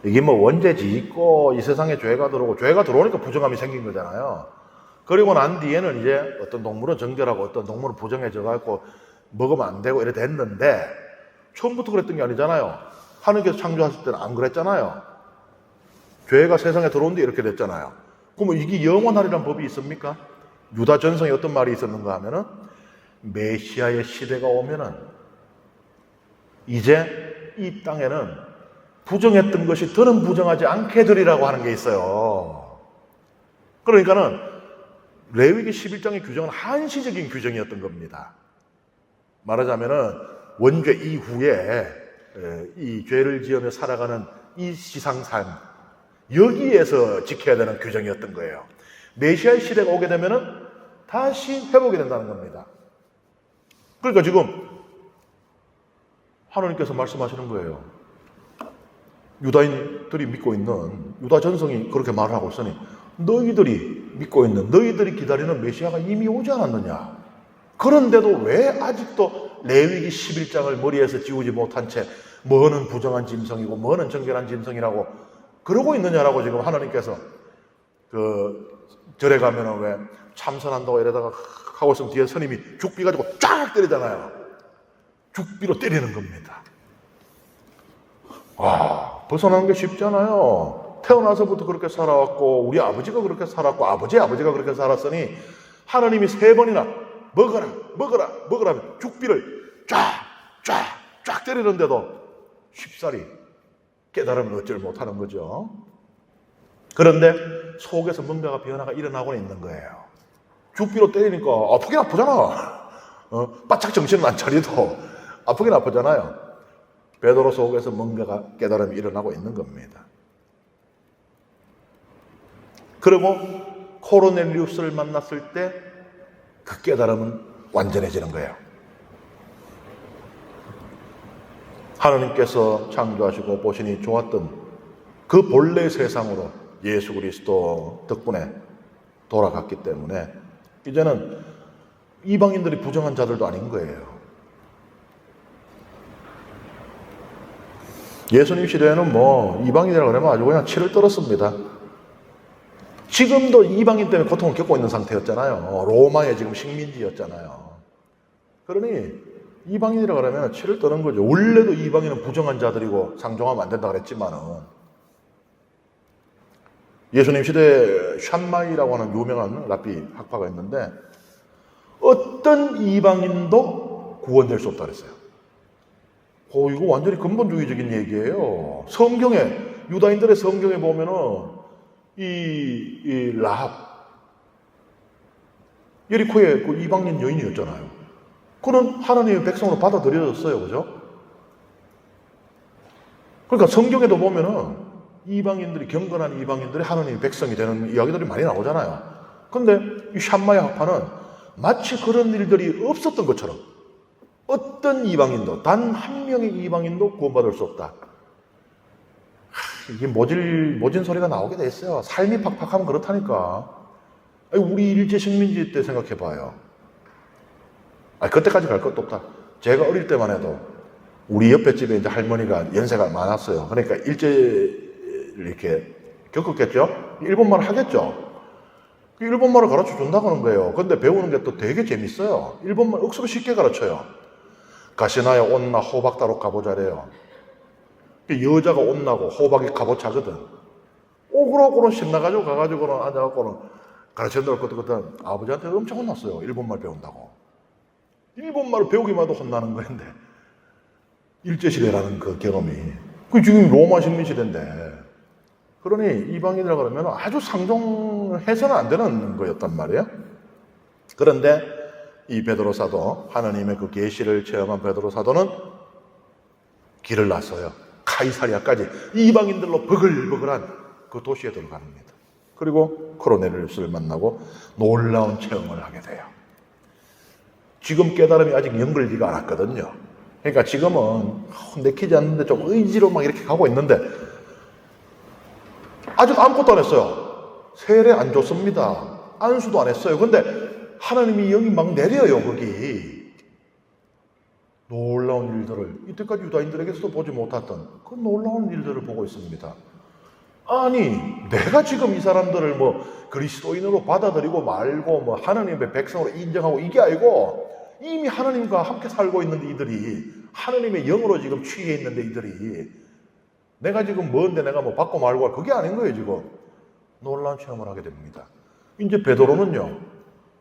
이게 뭐 원죄 짓고 이 세상에 죄가 들어오고 죄가 들어오니까 부정함이 생긴 거잖아요. 그리고 난 뒤에는 이제 어떤 동물은 정결하고 어떤 동물은 부정해져 갖고 먹으면 안 되고 이래 됐는데 처음부터 그랬던 게 아니잖아요. 하느님께서 창조하실 때는 안 그랬잖아요. 죄가 세상에 들어온 뒤에 이렇게 됐잖아요. 그러면 이게 영원하리란 법이 있습니까? 유다 전성에 어떤 말이 있었는가 하면은 메시아의 시대가 오면은 이제 이 땅에는 부정했던 것이 더는 부정하지 않게 되리라고 하는 게 있어요. 그러니까는 레위기 11장의 규정은 한시적인 규정이었던 겁니다. 말하자면은 원죄 이후에 이 죄를 지으며 살아가는 이 지상산 여기에서 지켜야 되는 규정이었던 거예요. 메시아의 시대가 오게 되면은 다시 회복이 된다는 겁니다. 그러니까 지금 하나님께서 말씀하시는 거예요. 유다인들이 믿고 있는 유다 전성이 그렇게 말을 하고 있으니 너희들이 믿고 있는 너희들이 기다리는 메시아가 이미 오지 않았느냐. 그런데도 왜 아직도 레위기 11장을 머리에서 지우지 못한 채 뭐는 부정한 짐승이고 뭐는 정결한 짐승이라고 그러고 있느냐라고 지금 하나님께서 그 절에 가면은 왜 참선한다고 이러다가 하고 있으면 뒤에 스님이 죽비 가지고 쫙 때리잖아요. 죽비로 때리는 겁니다. 와, 벗어나는 게 쉽지 않아요. 태어나서부터 그렇게 살아왔고 우리 아버지가 그렇게 살았고 아버지가 그렇게 살았으니 하나님이 3번이나 먹어라 죽비를 쫙 때리는데도 쉽사리 깨달음을 얻지를 못하는 거죠. 그런데 속에서 뭔가가 변화가 일어나고는 있는 거예요. 죽비로 때리니까 아프긴 아프잖아. 바짝 정신은 안 차려도 아프긴 아프잖아요. 베드로 속에서 뭔가가 깨달음이 일어나고 있는 겁니다. 그리고 코르넬리우스를 만났을 때 그 깨달음은 완전해지는 거예요. 하나님께서 창조하시고 보시니 좋았던 그 본래의 세상으로 예수 그리스도 덕분에 돌아갔기 때문에 이제는 이방인들이 부정한 자들도 아닌 거예요. 예수님 시대에는 뭐 이방인이라고 그러면 아주 그냥 치를 떨었습니다. 지금도 이방인 때문에 고통을 겪고 있는 상태였잖아요. 로마의 지금 식민지였잖아요. 그러니 이방인이라고 그러면 치를 떠는 거죠. 원래도 이방인은 부정한 자들이고 상종하면 안 된다 그랬지만은 예수님 시대에 샴마이라고 하는 유명한 랍비 학파가 있는데 어떤 이방인도 구원될 수 없다 그랬어요. 이거 완전히 근본주의적인 얘기예요. 유다인들의 성경에 보면은 이 라합, 예리코의 그 이방인 여인이었잖아요. 그는 하나님의 백성으로 받아들여졌어요. 그죠? 그러니까 성경에도 보면은 이방인들이, 경건한 이방인들이 하나님의 백성이 되는 이야기들이 많이 나오잖아요. 근데 이 샴마야 학파는 마치 그런 일들이 없었던 것처럼 어떤 이방인도, 단 한 명의 이방인도 구원받을 수 없다. 이게 모진 소리가 나오게 돼 있어요. 삶이 팍팍하면 그렇다니까. 우리 일제 식민지 때 생각해봐요. 그때까지 갈 것도 없다. 제가 어릴 때만 해도 우리 옆에 집에 이제 할머니가 연세가 많았어요. 그러니까 일제를 이렇게 겪었겠죠? 일본말을 하겠죠? 일본말을 가르쳐 준다고 하는 거예요. 근데 배우는 게 또 되게 재밌어요. 일본말 억수로 쉽게 가르쳐요. 가시나야 온나 호박 따로 가보자래요. 여자가 온나고 호박이 가보차거든. 오그라고는 신나가지고 가가지고는 앉아갖고는 가르쳐준다고 그때 아버지한테 엄청 혼났어요. 일본말 배운다고. 일본말을 배우기만 해도 혼나는 건데 일제시대라는 그 경험이. 그 지금 로마 식민시대인데. 그러니 이방인이라고 그러면 아주 상종해서는 안 되는 거였단 말이에요. 그런데 이 베드로 사도, 하나님의 그 계시를 체험한 베드로 사도는 길을 났어요. 카이사리아까지 이방인들로 버글버글한 그 도시에 들어갑니다. 그리고 코르넬리우스를 만나고 놀라운 체험을 하게 돼요. 지금 깨달음이 아직 연결되지가 않았거든요. 그러니까 지금은 내키지 않는데 좀 의지로 막 이렇게 가고 있는데 아직 아무것도 안 했어요. 세례 안 줬습니다. 안수도 안 했어요. 근데 하나님이 영이 막 내려요, 거기. 놀라운 일들을, 이때까지 유다인들에게서도 보지 못했던 그 놀라운 일들을 보고 있습니다. 아니, 내가 지금 이 사람들을 뭐 그리스도인으로 받아들이고 말고 뭐 하나님의 백성으로 인정하고 이게 아니고 이미 하나님과 함께 살고 있는데 이들이 하나님의 영으로 지금 취해 있는데 이들이 내가 지금 뭔데 내가 뭐 받고 말고 그게 아닌 거예요, 지금. 놀라운 체험을 하게 됩니다. 이제 베드로는요,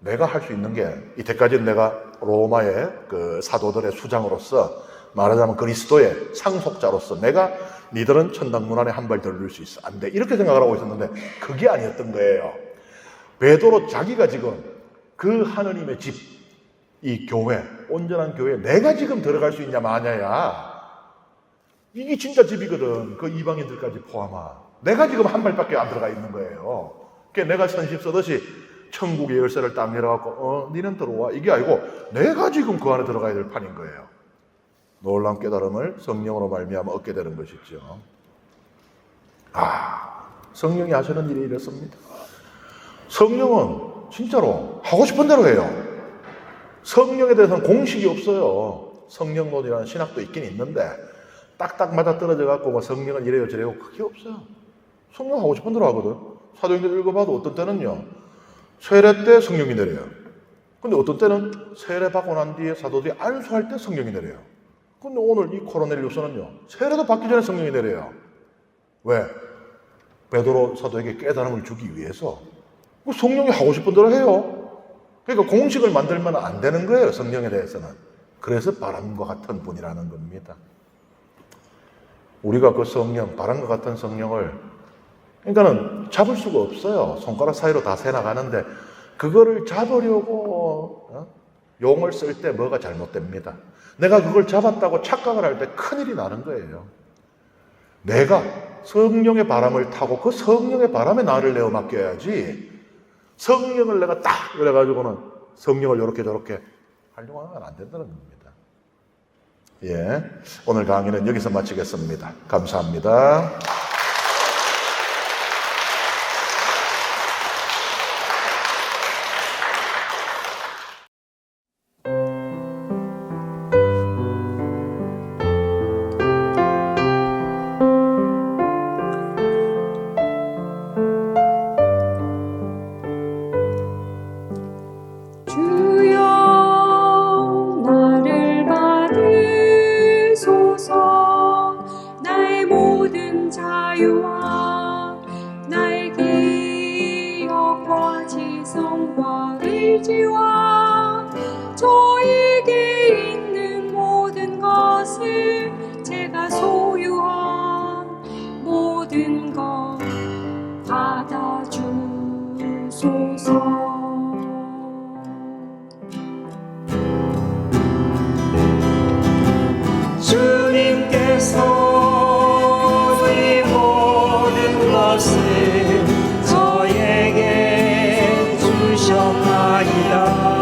내가 할 수 있는 게, 이때까지는 내가 로마의 그 사도들의 수장으로서 말하자면 그리스도의 상속자로서 내가 니들은 천당 문 안에 한 발 더 넣을 수 있어. 안 돼. 이렇게 생각을 하고 있었는데 그게 아니었던 거예요. 베드로 자기가 지금 그 하나님의 집, 이 교회, 온전한 교회에 내가 지금 들어갈 수 있냐 마냐야. 이게 진짜 집이거든. 그 이방인들까지 포함한. 내가 지금 한 발밖에 안 들어가 있는 거예요. 그러니까 내가 선심 쓰듯이 천국의 열쇠를 딱 열어갖고 니는 들어와. 이게 아니고 내가 지금 그 안에 들어가야 될 판인 거예요. 놀라운 깨달음을 성령으로 말미암아 얻게 되는 것이죠. 성령이 하시는 일이 이렇습니다. 성령은 진짜로 하고 싶은 대로 해요. 성령에 대해서는 공식이 없어요. 성령론이라는 신학도 있긴 있는데 딱딱 맞아떨어져 갖고 뭐 성령은 이래요 저래요 그게 없어요. 성령 하고 싶은 대로 하거든. 사도행전 읽어봐도 어떤 때는요 세례 때 성령이 내려요. 근데 어떤 때는 세례 받고 난 뒤에 사도들이 안수할 때 성령이 내려요. 근데 오늘 이 코르넬리우스는요 세례도 받기 전에 성령이 내려요. 왜? 베드로 사도에게 깨달음을 주기 위해서. 성령이 하고 싶은 대로 해요. 그러니까 공식을 만들면 안 되는 거예요, 성령에 대해서는. 그래서 바람과 같은 분이라는 겁니다. 우리가 그 성령, 바람과 같은 성령을 그러니까는 잡을 수가 없어요. 손가락 사이로 다 새나가는데 그거를 잡으려고 용을 쓸 때 뭐가 잘못됩니다. 내가 그걸 잡았다고 착각을 할 때 큰일이 나는 거예요. 내가 성령의 바람을 타고 그 성령의 바람에 나를 내어 맡겨야지 성령을 내가 딱 그래가지고는 성령을 이렇게 저렇게 하려고 하면 안 된다는 겁니다. 예, 오늘 강의는 여기서 마치겠습니다. 감사합니다. 저에게 있는 모든 것을 제가 소유한 모든 것 받아주소서. 주님께서 이 모든 것을 저에게 주셨나이다.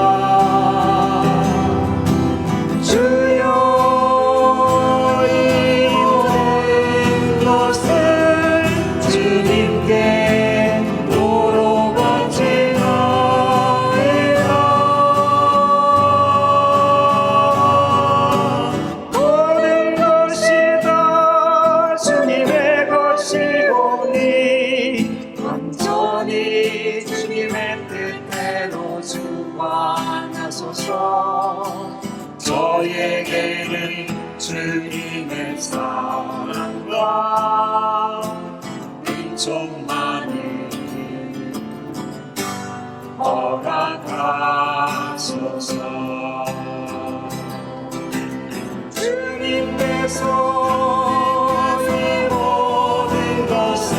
저에게는 주님의 사랑과 은총만을 허락하소서. 주님께서 이 모든 것을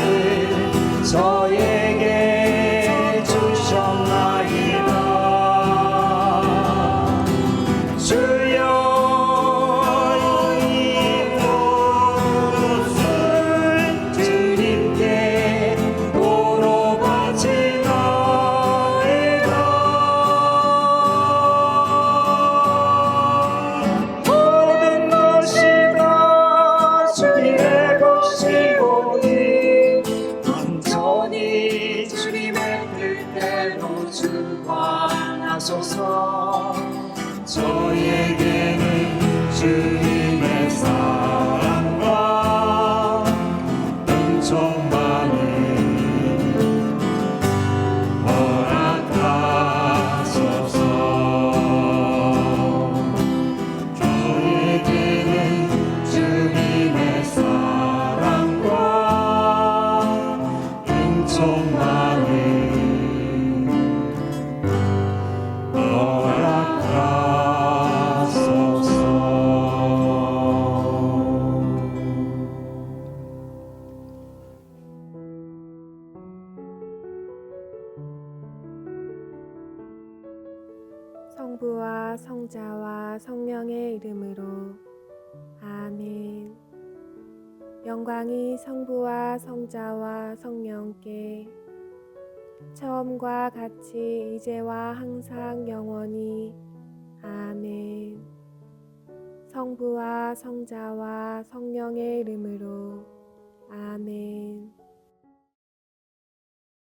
저에게 주셨나이다. 저에게는 주님의 사랑과 은총만을 허락하소서. 저에게는 주님의 사랑과 은총만을 성부와 성자와 성령의 이름으로 아멘. 영광이 성부와 성자와 성령께 처음과 같이 이제와 항상 영원히 아멘. 성부와 성자와 성령의 이름으로 아멘.